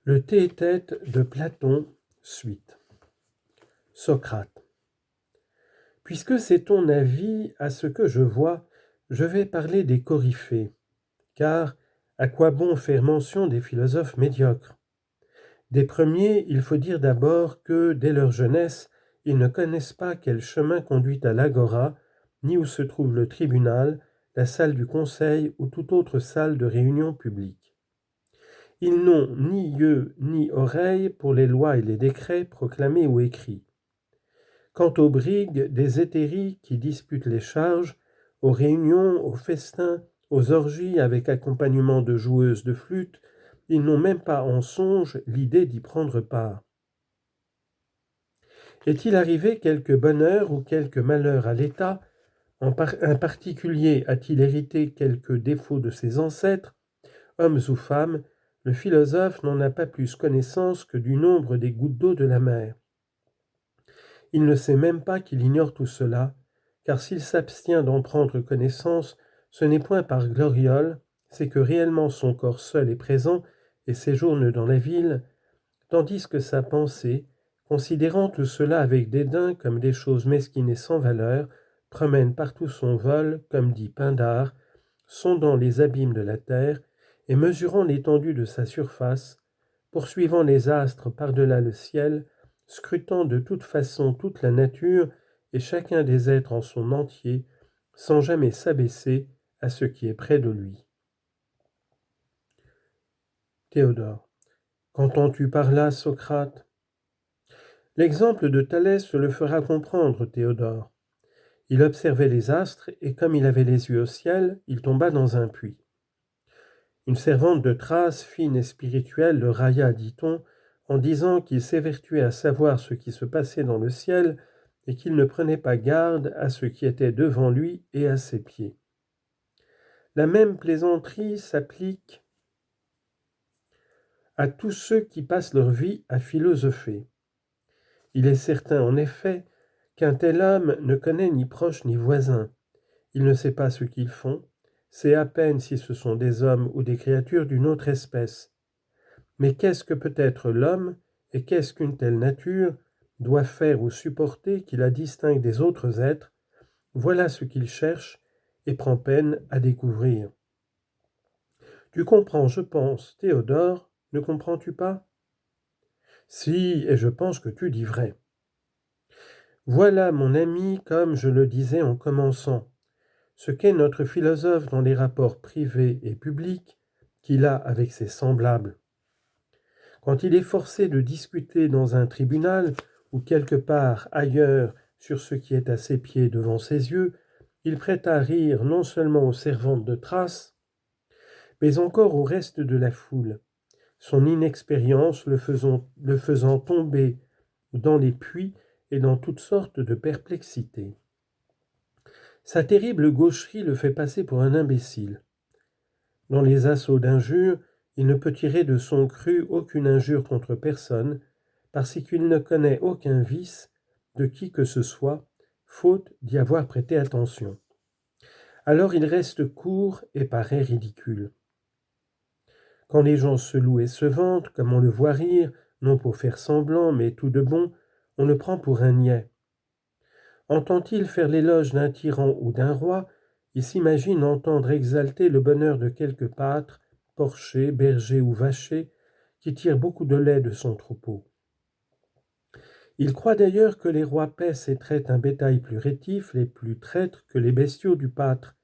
Le Théétète de Platon, suite. Socrate. Puisque c'est ton avis à ce que je vois, je vais parler des coryphées. Car à quoi bon faire mention des philosophes médiocres? Des premiers, il faut dire d'abord que, dès leur jeunesse, ils ne connaissent pas quel chemin conduit à l'agora, ni où se trouve le tribunal, la salle du conseil ou toute autre salle de réunion publique. Ils n'ont ni yeux ni oreilles pour les lois et les décrets proclamés ou écrits. Quant aux brigues des hétéries qui disputent les charges, aux réunions, aux festins, aux orgies avec accompagnement de joueuses de flûte, ils n'ont même pas en songe l'idée d'y prendre part. Est-il arrivé quelque bonheur ou quelque malheur à l'État, un particulier a-t-il hérité quelque défaut de ses ancêtres, hommes ou femmes, le philosophe n'en a pas plus connaissance que du nombre des gouttes d'eau de la mer. Il ne sait même pas qu'il ignore tout cela, car s'il s'abstient d'en prendre connaissance, ce n'est point par gloriole, c'est que réellement son corps seul est présent et séjourne dans la ville, tandis que sa pensée, considérant tout cela avec dédain comme des choses mesquines et sans valeur, promène partout son vol, comme dit Pindare, sondant les abîmes de la terre et mesurant l'étendue de sa surface, poursuivant les astres par-delà le ciel, scrutant de toute façon toute la nature et chacun des êtres en son entier, sans jamais s'abaisser à ce qui est près de lui. Théodore. Qu'entends-tu par là, Socrate? L'exemple de Thalès le fera comprendre, Théodore. Il observait les astres et comme il avait les yeux au ciel, il tomba dans un puits. Une servante de Thrace, fine et spirituelle, le railla, dit-on, en disant qu'il s'évertuait à savoir ce qui se passait dans le ciel et qu'il ne prenait pas garde à ce qui était devant lui et à ses pieds. La même plaisanterie s'applique à tous ceux qui passent leur vie à philosopher. Il est certain, en effet, qu'un tel homme ne connaît ni proche ni voisin. Il ne sait pas ce qu'ils font, sait à peine si ce sont des hommes ou des créatures d'une autre espèce. Mais qu'est-ce que peut être l'homme et qu'est-ce qu'une telle nature doit faire ou supporter qui la distingue des autres êtres? Voilà ce qu'il cherche et prend peine à découvrir. Tu comprends, je pense, Théodore, ne comprends-tu pas? Si, et je pense que tu dis vrai. Voilà, mon ami, comme je le disais en commençant, ce qu'est notre philosophe dans les rapports privés et publics qu'il a avec ses semblables. Quand il est forcé de discuter dans un tribunal ou quelque part ailleurs sur ce qui est à ses pieds devant ses yeux, il prête à rire non seulement aux servantes de Thrace, mais encore au reste de la foule, son inexpérience le faisant tomber dans les puits et dans toutes sortes de perplexités. Sa terrible gaucherie le fait passer pour un imbécile. Dans les assauts d'injures, il ne peut tirer de son cru aucune injure contre personne, parce qu'il ne connaît aucun vice de qui que ce soit, faute d'y avoir prêté attention. Alors il reste court et paraît ridicule. Quand les gens se louent et se vantent, comme on le voit rire, non pour faire semblant, mais tout de bon, on le prend pour un niais. Entend-il faire l'éloge d'un tyran ou d'un roi, il s'imagine entendre exalter le bonheur de quelque pâtre, porcher, berger ou vacher, qui tire beaucoup de lait de son troupeau. Il croit d'ailleurs que les rois paissent et traitent un bétail plus rétif et plus traître que les bestiaux du pâtre,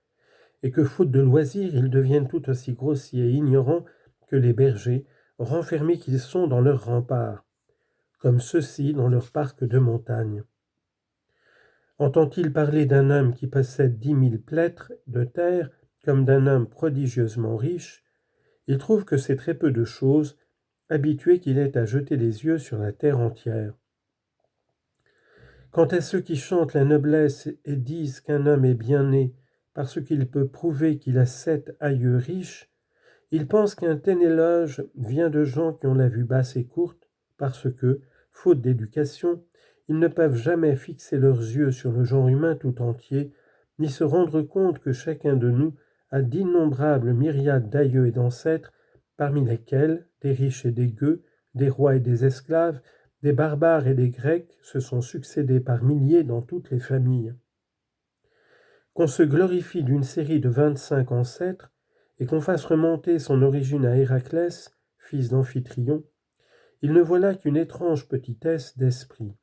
et que faute de loisirs, ils deviennent tout aussi grossiers et ignorants que les bergers, renfermés qu'ils sont dans leurs remparts, comme ceux-ci dans leurs parcs de montagne. Entend-il parler d'un homme qui possède 10 000 plêtres de terre comme d'un homme prodigieusement riche, il trouve que c'est très peu de choses, habitué qu'il est à jeter les yeux sur la terre entière. Quant à ceux qui chantent la noblesse et disent qu'un homme est bien né parce qu'il peut prouver qu'il a 7 aïeux riches, ils pensent qu'un tel éloge vient de gens qui ont la vue basse et courte, parce que, faute d'éducation, ils ne peuvent jamais fixer leurs yeux sur le genre humain tout entier, ni se rendre compte que chacun de nous a d'innombrables myriades d'aïeux et d'ancêtres, parmi lesquels des riches et des gueux, des rois et des esclaves, des barbares et des Grecs se sont succédés par milliers dans toutes les familles. Qu'on se glorifie d'une série de 25 ancêtres et qu'on fasse remonter son origine à Héraclès, fils d'Amphitryon, il ne voilà qu'une étrange petitesse d'esprit.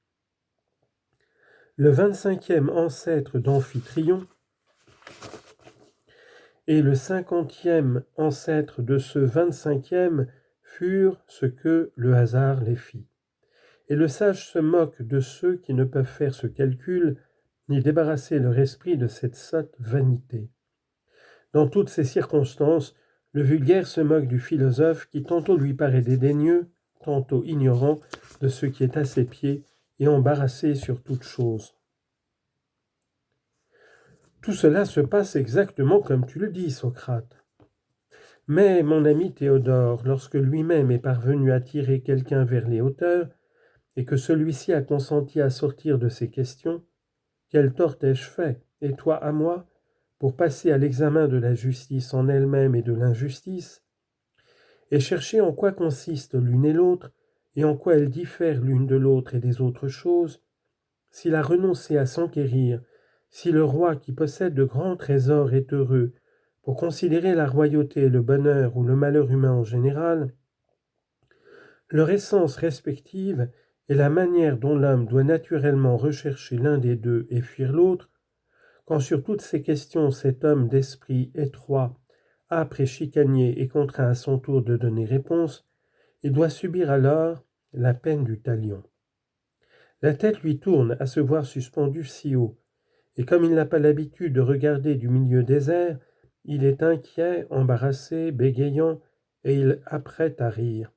Le 25e ancêtre d'Amphitryon et le 50e ancêtre de ce 25e furent ce que le hasard les fit. Et le sage se moque de ceux qui ne peuvent faire ce calcul, ni débarrasser leur esprit de cette sotte vanité. Dans toutes ces circonstances, le vulgaire se moque du philosophe qui tantôt lui paraît dédaigneux, tantôt ignorant de ce qui est à ses pieds et embarrassé sur toute chose. Tout cela se passe exactement comme tu le dis, Socrate. Mais mon ami Théodore, lorsque lui-même est parvenu à tirer quelqu'un vers les hauteurs, et que celui-ci a consenti à sortir de ses questions, quel tort ai-je fait, et toi à moi, pour passer à l'examen de la justice en elle-même et de l'injustice, et chercher en quoi consistent l'une et l'autre, et en quoi elles diffèrent l'une de l'autre et des autres choses, s'il a renoncé à s'enquérir, si le roi qui possède de grands trésors est heureux, pour considérer la royauté et le bonheur ou le malheur humain en général, leur essence respective et la manière dont l'homme doit naturellement rechercher l'un des deux et fuir l'autre, quand sur toutes ces questions cet homme d'esprit étroit, âpre et chicanier est contraint à son tour de donner réponse, il doit subir alors la peine du talion. La tête lui tourne à se voir suspendu si haut, et comme il n'a pas l'habitude de regarder du milieu désert, il est inquiet, embarrassé, bégayant, et il apprête à rire.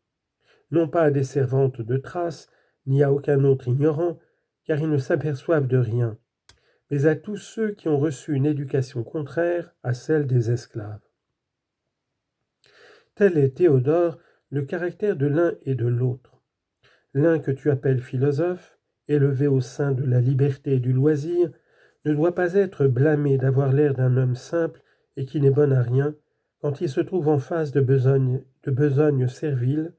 Non pas à des servantes de Thrace, ni à aucun autre ignorant, car ils ne s'aperçoivent de rien, mais à tous ceux qui ont reçu une éducation contraire à celle des esclaves. Tel est, Théodore, le caractère de l'un et de l'autre. L'un que tu appelles philosophe, élevé au sein de la liberté et du loisir, ne doit pas être blâmé d'avoir l'air d'un homme simple et qui n'est bon à rien quand il se trouve en face de besogne servile,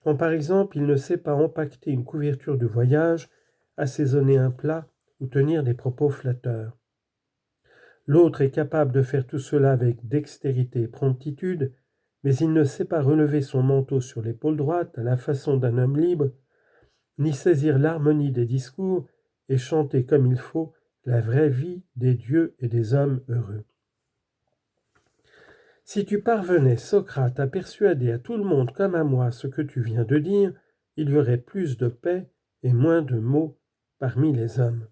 quand par exemple il ne sait pas empaqueter une couverture de voyage, assaisonner un plat ou tenir des propos flatteurs. L'autre est capable de faire tout cela avec dextérité et promptitude, mais il ne sait pas relever son manteau sur l'épaule droite à la façon d'un homme libre, ni saisir l'harmonie des discours et chanter comme il faut la vraie vie des dieux et des hommes heureux. Si tu parvenais, Socrate, à persuader à tout le monde comme à moi ce que tu viens de dire, il y aurait plus de paix et moins de maux parmi les hommes.